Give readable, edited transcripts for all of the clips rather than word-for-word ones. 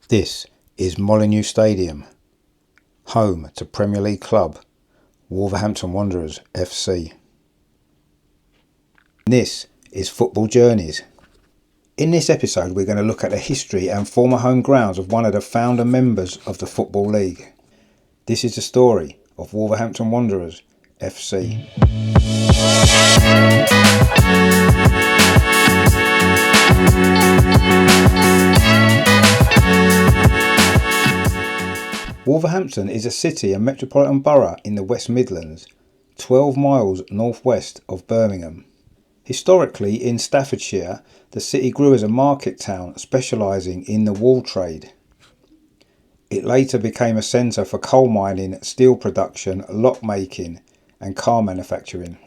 This is Molineux Stadium, home to Premier League club Wolverhampton Wanderers FC. This is Football Journeys. In this episode we're going to look at the history and former home grounds of one of the founder members of the Football League. This is the story of Wolverhampton Wanderers FC. Wolverhampton is a city and metropolitan borough in the West Midlands, 12 miles northwest of Birmingham. Historically in Staffordshire, the city grew as a market town specialising in the wool trade. It later became a centre for coal mining, steel production, lock making and car manufacturing.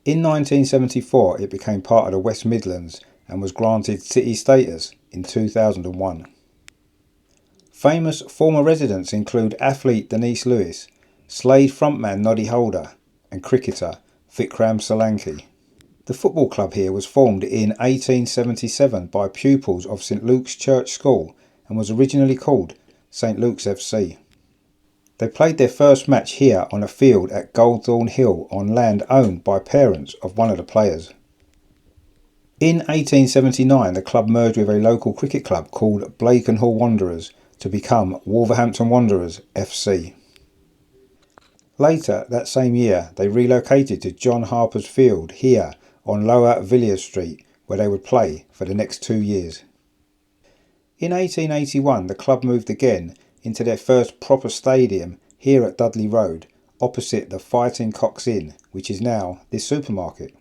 In 1974 it became part of the West Midlands and was granted city status in 2001. Famous former residents include athlete Denise Lewis, Slade frontman Noddy Holder and cricketer Vikram Solanki. The football club here was formed in 1877 by pupils of St Luke's Church School and was originally called St Luke's FC. They played their first match here on a field at Goldthorn Hill on land owned by parents of one of the players. In 1879 the club merged with a local cricket club called Blakenhall Wanderers to become Wolverhampton Wanderers FC. Later that same year they relocated to John Harper's Field here on Lower Villiers Street, where they would play for the next 2 years. In 1881 the club moved again into their first proper stadium here at Dudley Road, opposite the Fighting Cocks Inn, which is now this supermarket.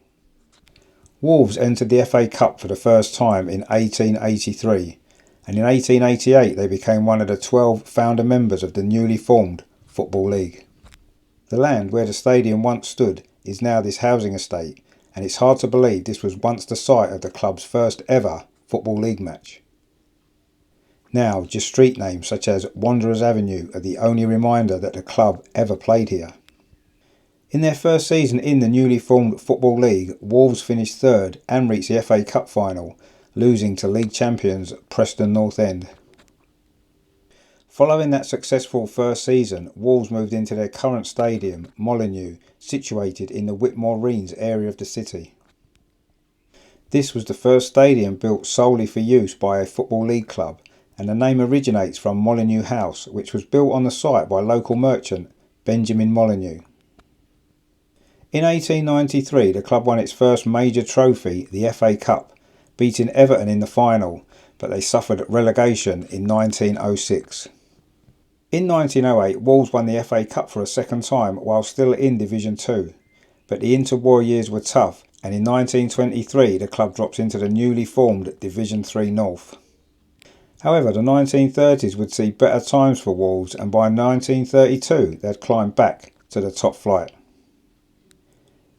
Wolves entered the FA Cup for the first time in 1883, and in 1888 they became one of the 12 founder members of the newly formed Football League. The land where the stadium once stood is now this housing estate, and it's hard to believe this was once the site of the club's first ever Football League match. Now just street names such as Wanderers Avenue are the only reminder that the club ever played here. In their first season in the newly formed Football League, Wolves finished third and reached the FA Cup final, losing to league champions Preston North End. Following that successful first season, Wolves moved into their current stadium, Molineux, situated in the Whitmore Reens area of the city. This was the first stadium built solely for use by a Football League club, and the name originates from Molineux House, which was built on the site by local merchant Benjamin Molineux. In 1893 the club won its first major trophy, the FA Cup, beating Everton in the final, but they suffered relegation in 1906. In 1908 Wolves won the FA Cup for a second time while still in Division 2, but the interwar years were tough, and in 1923 the club dropped into the newly formed Division 3 North. However, the 1930s would see better times for Wolves, and by 1932 they had climbed back to the top flight.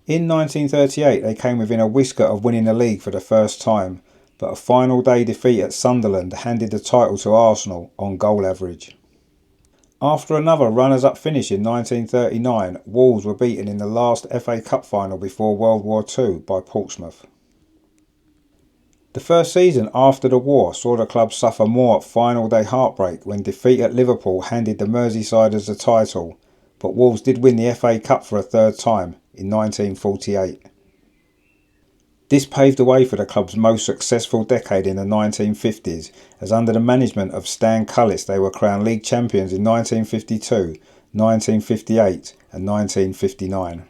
In 1938 they came within a whisker of winning the league for the first time, but a final day defeat at Sunderland handed the title to Arsenal on goal average. After another runners-up finish in 1939, Wolves were beaten in the last FA Cup final before World War II by Portsmouth. The first season after the war saw the club suffer more final day heartbreak when defeat at Liverpool handed the Merseysiders the title, but Wolves did win the FA Cup for a third time in 1948. This paved the way for the club's most successful decade in the 1950s, as under the management of Stan Cullis they were crowned league champions in 1952, 1958 and 1959.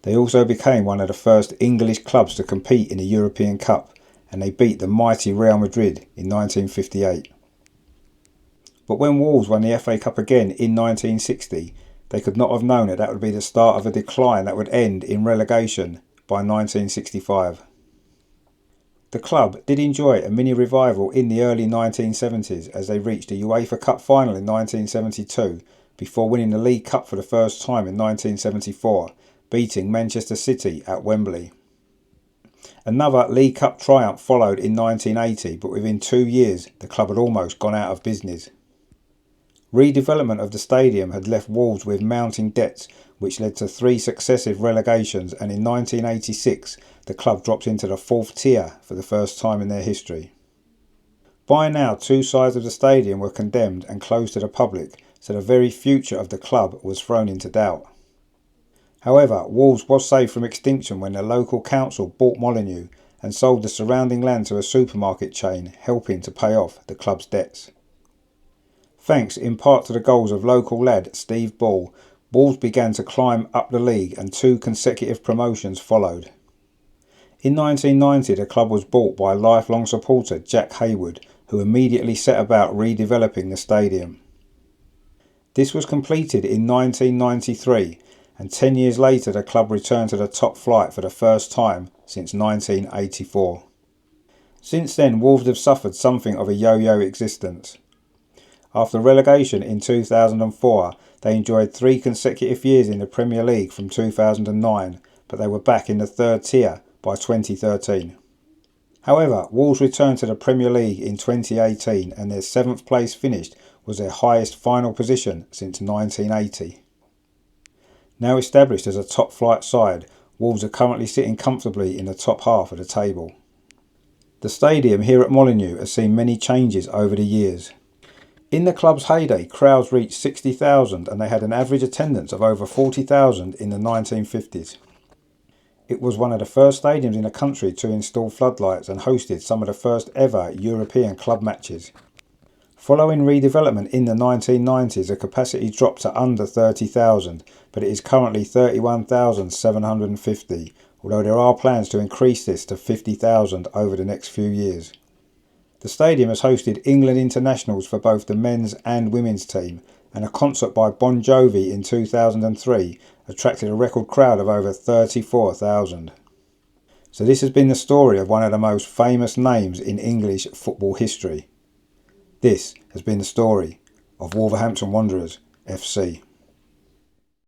They also became one of the first English clubs to compete in the European Cup, and they beat the mighty Real Madrid in 1958. But when Wolves won the FA Cup again in 1960, they could not have known that would be the start of a decline that would end in relegation by 1965. The club did enjoy a mini revival in the early 1970s as they reached the UEFA Cup final in 1972 before winning the League Cup for the first time in 1974, beating Manchester City at Wembley. Another League Cup triumph followed in 1980, but within 2 years the club had almost gone out of business. Redevelopment of the stadium had left Wolves with mounting debts, which led to 3 successive relegations, and in 1986 the club dropped into the 4th tier for the first time in their history. By now, two sides of the stadium were condemned and closed to the public, so the very future of the club was thrown into doubt. However, Wolves was saved from extinction when the local council bought Molineux and sold the surrounding land to a supermarket chain, helping to pay off the club's debts. Thanks in part to the goals of local lad Steve Ball, Wolves began to climb up the league and two consecutive promotions followed. In 1990, the club was bought by lifelong supporter Jack Hayward, who immediately set about redeveloping the stadium. This was completed in 1993, and 10 years later the club returned to the top flight for the first time since 1984. Since then, Wolves have suffered something of a yo-yo existence. After relegation in 2004, they enjoyed 3 consecutive years in the Premier League from 2009, but they were back in the third tier by 2013. However, Wolves returned to the Premier League in 2018 and their 7th place finish was their highest final position since 1980. Now established as a top flight side, Wolves are currently sitting comfortably in the top half of the table. The stadium here at Molineux has seen many changes over the years. In the club's heyday, crowds reached 60,000 and they had an average attendance of over 40,000 in the 1950s. It was one of the first stadiums in the country to install floodlights and hosted some of the first ever European club matches. Following redevelopment in the 1990s, the capacity dropped to under 30,000, but it is currently 31,750, although there are plans to increase this to 50,000 over the next few years. The stadium has hosted England internationals for both the men's and women's team, and a concert by Bon Jovi in 2003 attracted a record crowd of over 34,000. So this has been the story of one of the most famous names in English football history. This has been the story of Wolverhampton Wanderers FC.